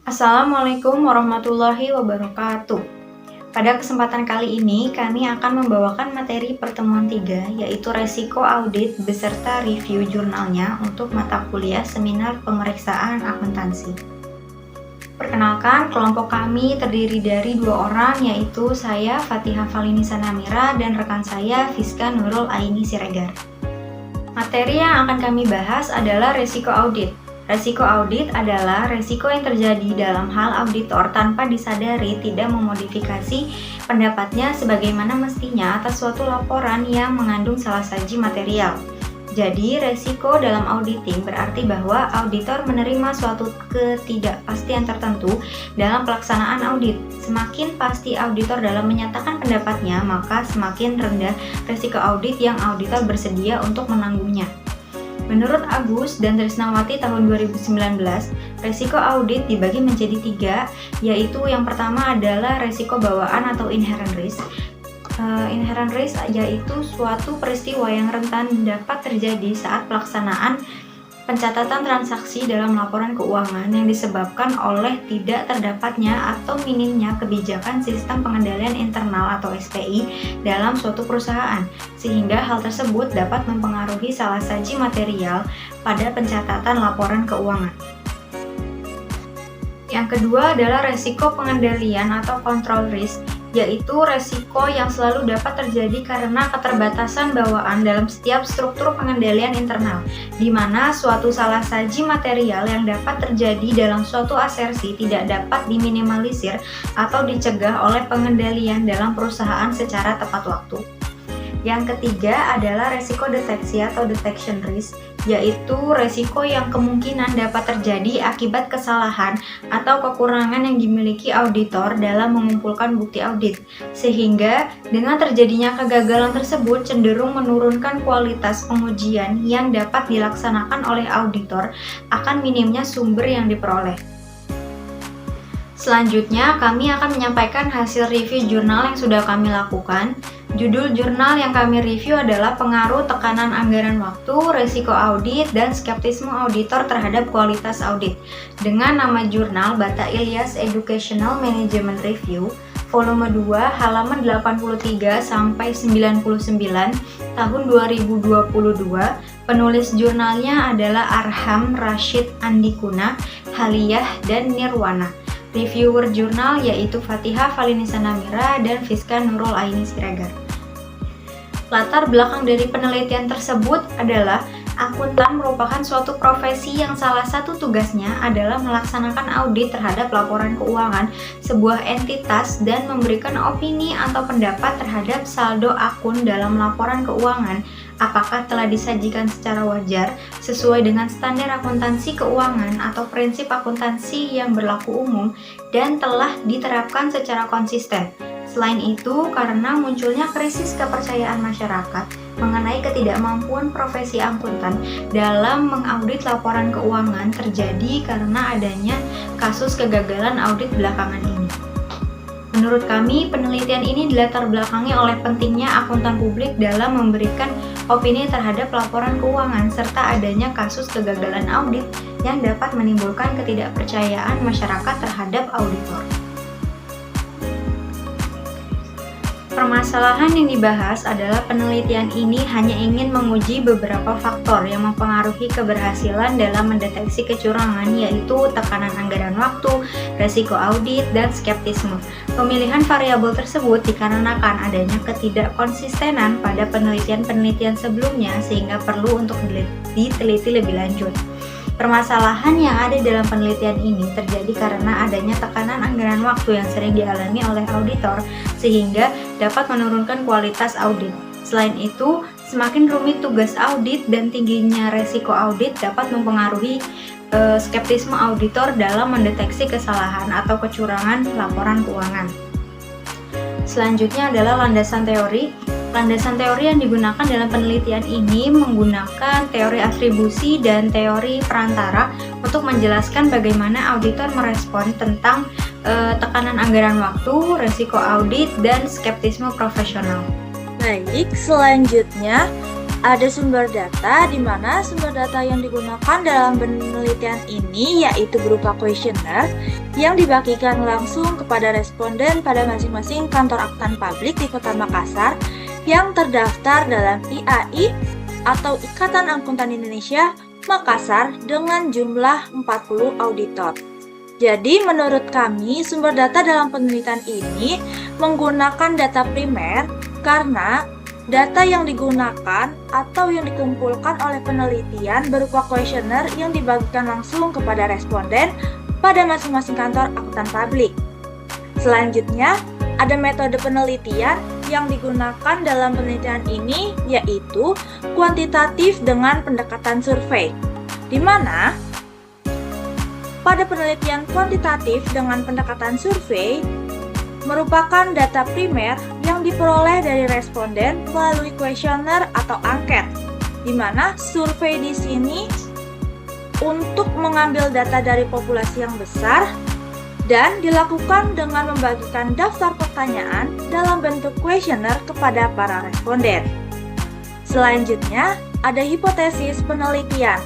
Assalamualaikum warahmatullahi wabarakatuh. Pada kesempatan kali ini, kami akan membawakan materi pertemuan 3, yaitu resiko audit beserta review jurnalnya untuk mata kuliah seminar pemeriksaan akuntansi. Perkenalkan, kelompok kami terdiri dari 2 orang, yaitu saya, Fatihah Falinisa Namira, dan rekan saya, Fiska Nurul Aini Siregar. Materi yang akan kami bahas adalah resiko audit. Resiko audit adalah resiko yang terjadi dalam hal auditor tanpa disadari tidak memodifikasi pendapatnya sebagaimana mestinya atas suatu laporan yang mengandung salah saji material. Jadi, resiko dalam auditing berarti bahwa auditor menerima suatu ketidakpastian tertentu dalam pelaksanaan audit. Semakin pasti auditor dalam menyatakan pendapatnya, maka semakin rendah resiko audit yang auditor bersedia untuk menanggungnya. Menurut Agus dan Trisnawati tahun 2019, resiko audit dibagi menjadi 3, yaitu yang pertama adalah resiko bawaan atau inherent risk. Inherent risk yaitu suatu peristiwa yang rentan dapat terjadi saat pelaksanaan pencatatan transaksi dalam laporan keuangan yang disebabkan oleh tidak terdapatnya atau minimnya kebijakan sistem pengendalian internal atau SPI dalam suatu perusahaan, sehingga hal tersebut dapat mempengaruhi salah saji material pada pencatatan laporan keuangan. Yang kedua adalah resiko pengendalian atau control risk, yaitu resiko yang selalu dapat terjadi karena keterbatasan bawaan dalam setiap struktur pengendalian internal, di mana suatu salah saji material yang dapat terjadi dalam suatu asersi tidak dapat diminimalisir atau dicegah oleh pengendalian dalam perusahaan secara tepat waktu. Yang ketiga adalah resiko deteksi atau detection risk, yaitu resiko yang kemungkinan dapat terjadi akibat kesalahan atau kekurangan yang dimiliki auditor dalam mengumpulkan bukti audit, sehingga dengan terjadinya kegagalan tersebut cenderung menurunkan kualitas pengujian yang dapat dilaksanakan oleh auditor akan minimnya sumber yang diperoleh. Selanjutnya, kami akan menyampaikan hasil review jurnal yang sudah kami lakukan. Judul jurnal yang kami review adalah Pengaruh Tekanan Anggaran Waktu, Resiko Audit, dan Skeptisme Auditor Terhadap Kualitas Audit, dengan nama jurnal Bata Ilyas Educational Management Review, volume 2, halaman 83 sampai 99, tahun 2022. Penulis jurnalnya adalah Arham Rashid Andikuna, Haliyah, dan Nirwana. Reviewer jurnal yaitu Fatihah Falinisa Namira dan Fiska Nurul Aini Siregar. Latar belakang dari penelitian tersebut adalah akuntan merupakan suatu profesi yang salah satu tugasnya adalah melaksanakan audit terhadap laporan keuangan sebuah entitas dan memberikan opini atau pendapat terhadap saldo akun dalam laporan keuangan, apakah telah disajikan secara wajar sesuai dengan standar akuntansi keuangan atau prinsip akuntansi yang berlaku umum dan telah diterapkan secara konsisten. Selain itu, karena munculnya krisis kepercayaan masyarakat mengenai ketidakmampuan profesi akuntan dalam mengaudit laporan keuangan terjadi karena adanya kasus kegagalan audit belakangan ini. Menurut kami, penelitian ini dilatar belakangi oleh pentingnya akuntan publik dalam memberikan opini terhadap laporan keuangan serta adanya kasus kegagalan audit yang dapat menimbulkan ketidakpercayaan masyarakat terhadap auditor. Permasalahan yang dibahas adalah penelitian ini hanya ingin menguji beberapa faktor yang mempengaruhi keberhasilan dalam mendeteksi kecurangan, yaitu tekanan anggaran waktu, resiko audit, dan skeptisme. Pemilihan variabel tersebut dikarenakan adanya ketidakkonsistenan pada penelitian-penelitian sebelumnya sehingga perlu untuk diteliti lebih lanjut. Permasalahan yang ada dalam penelitian ini terjadi karena adanya tekanan anggaran waktu yang sering dialami oleh auditor sehingga dapat menurunkan kualitas audit. Selain itu, semakin rumit tugas audit dan tingginya resiko audit dapat mempengaruhi skeptisme auditor dalam mendeteksi kesalahan atau kecurangan laporan keuangan. Selanjutnya adalah landasan teori. Landasan teori yang digunakan dalam penelitian ini menggunakan teori atribusi dan teori perantara untuk menjelaskan bagaimana auditor merespon tentang tekanan anggaran waktu, resiko audit, dan skeptisme profesional. Baik, selanjutnya Ada sumber data, di mana sumber data yang digunakan dalam penelitian ini yaitu berupa kuesioner yang dibagikan langsung kepada responden pada masing-masing kantor akuntan publik di Kota Makassar yang terdaftar dalam IAI atau Ikatan Akuntan Indonesia Makassar dengan jumlah 40 auditor. Jadi menurut kami sumber data dalam penelitian ini menggunakan data primer karena data yang digunakan atau yang dikumpulkan oleh penelitian berupa kuesioner yang dibagikan langsung kepada responden pada masing-masing kantor akuntan publik. Selanjutnya, ada metode penelitian yang digunakan dalam penelitian ini yaitu kuantitatif dengan pendekatan survei, di mana pada penelitian kuantitatif dengan pendekatan survei merupakan data primer yang diperoleh dari responden melalui kuesioner atau angket, di mana survei di sini untuk mengambil data dari populasi yang besar dan dilakukan dengan membagikan daftar pertanyaan dalam bentuk kuesioner kepada para responden. Selanjutnya, ada hipotesis penelitian.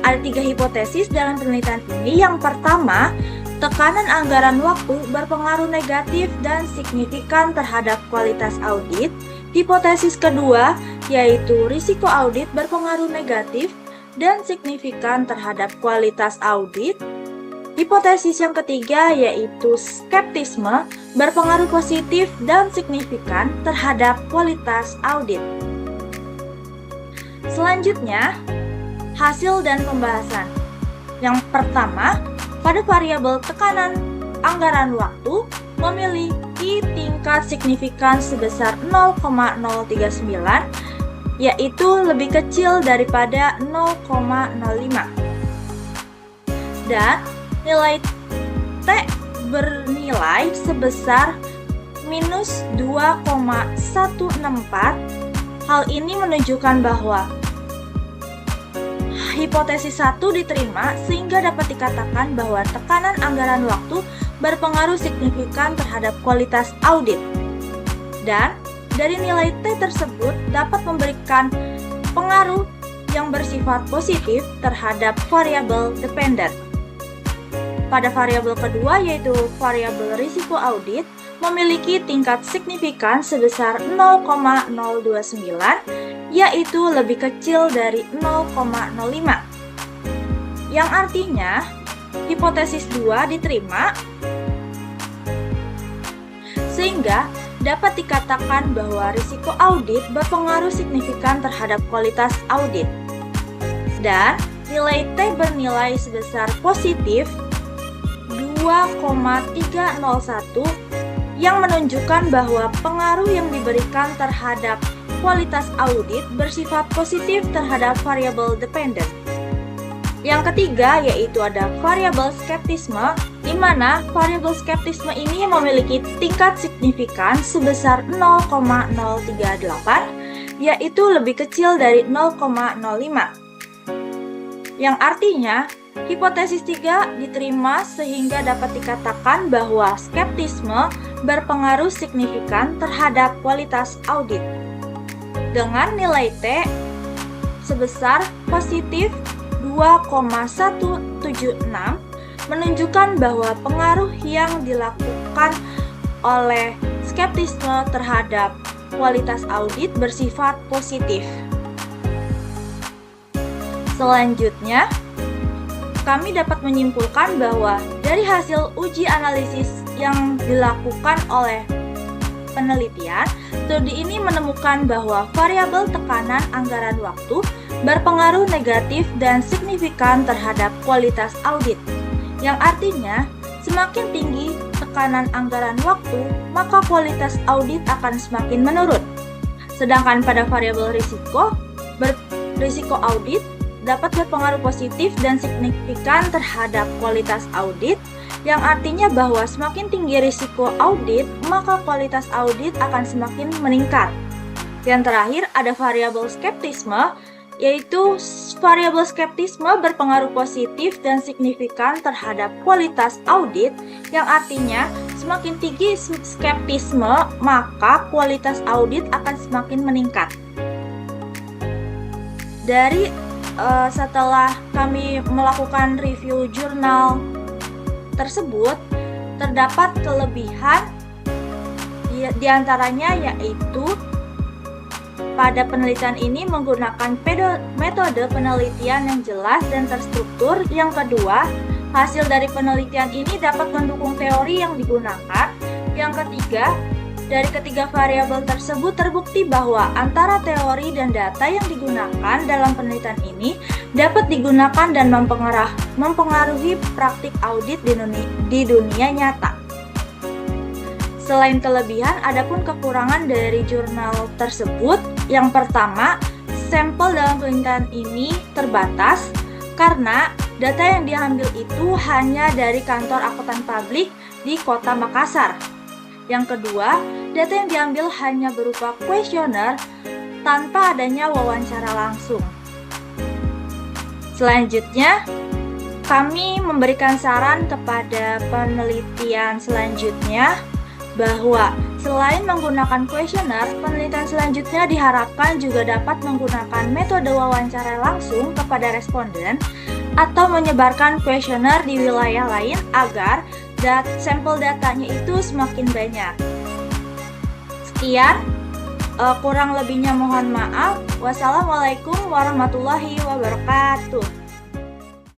Ada 3 hipotesis dalam penelitian ini. Yang pertama, tekanan anggaran waktu berpengaruh negatif dan signifikan terhadap kualitas audit. Hipotesis kedua, yaitu risiko audit berpengaruh negatif dan signifikan terhadap kualitas audit. Hipotesis yang ketiga, yaitu skeptisme berpengaruh positif dan signifikan terhadap kualitas audit. Selanjutnya, hasil dan pembahasan. Yang pertama, pada variabel tekanan anggaran waktu memiliki tingkat signifikan sebesar 0,039, yaitu lebih kecil daripada 0,05. Dan nilai T bernilai sebesar minus 2,164. Hal ini menunjukkan bahwa hipotesis 1 diterima sehingga dapat dikatakan bahwa tekanan anggaran waktu berpengaruh signifikan terhadap kualitas audit. Dan dari nilai T tersebut dapat memberikan pengaruh yang bersifat positif terhadap variabel dependen. Pada variabel kedua, yaitu variabel risiko audit, memiliki tingkat signifikan sebesar 0,029, yaitu lebih kecil dari 0,05. Yang artinya, hipotesis 2 diterima, sehingga dapat dikatakan bahwa risiko audit berpengaruh signifikan terhadap kualitas audit. Dan nilai T bernilai sebesar positif 2,301 yang menunjukkan bahwa pengaruh yang diberikan terhadap kualitas audit bersifat positif terhadap variabel dependen. Yang ketiga yaitu ada variabel skeptisme, di mana variabel skeptisme ini memiliki tingkat signifikan sebesar 0,038, yaitu lebih kecil dari 0,05. Yang artinya, hipotesis 3 diterima sehingga dapat dikatakan bahwa skeptisme berpengaruh signifikan terhadap kualitas audit. Dengan nilai T sebesar positif 2,176 menunjukkan bahwa pengaruh yang dilakukan oleh skeptisme terhadap kualitas audit bersifat positif. Selanjutnya, kami dapat menyimpulkan bahwa dari hasil uji analisis yang dilakukan oleh penelitian, studi ini menemukan bahwa variabel tekanan anggaran waktu berpengaruh negatif dan signifikan terhadap kualitas audit, yang artinya semakin tinggi tekanan anggaran waktu, maka kualitas audit akan semakin menurun. Sedangkan pada variabel risiko audit dapat berpengaruh positif dan signifikan terhadap kualitas audit, yang artinya bahwa semakin tinggi risiko audit, maka kualitas audit akan semakin meningkat. Yang terakhir ada variabel skeptisme, yaitu variabel skeptisme berpengaruh positif dan signifikan terhadap kualitas audit, yang artinya semakin tinggi skeptisme, maka kualitas audit akan semakin meningkat. Setelah kami melakukan review jurnal tersebut, terdapat kelebihan di antaranya yaitu pada penelitian ini menggunakan metode penelitian yang jelas dan terstruktur. Yang kedua, hasil dari penelitian ini dapat mendukung teori yang digunakan. Yang ketiga, dari ketiga variabel tersebut terbukti bahwa antara teori dan data yang digunakan dalam penelitian ini dapat digunakan dan mempengaruhi praktik audit di dunia nyata. Selain kelebihan, adapun kekurangan dari jurnal tersebut. Yang pertama, sampel dalam penelitian ini terbatas karena data yang diambil itu hanya dari kantor akuntan publik di Kota Makassar. Yang kedua, data yang diambil hanya berupa kuesioner tanpa adanya wawancara langsung. Selanjutnya, kami memberikan saran kepada penelitian selanjutnya bahwa selain menggunakan kuesioner, penelitian selanjutnya diharapkan juga dapat menggunakan metode wawancara langsung kepada responden atau menyebarkan kuesioner di wilayah lain agar sampel datanya itu semakin banyak. Sekian, kurang lebihnya mohon maaf. Wassalamualaikum warahmatullahi wabarakatuh.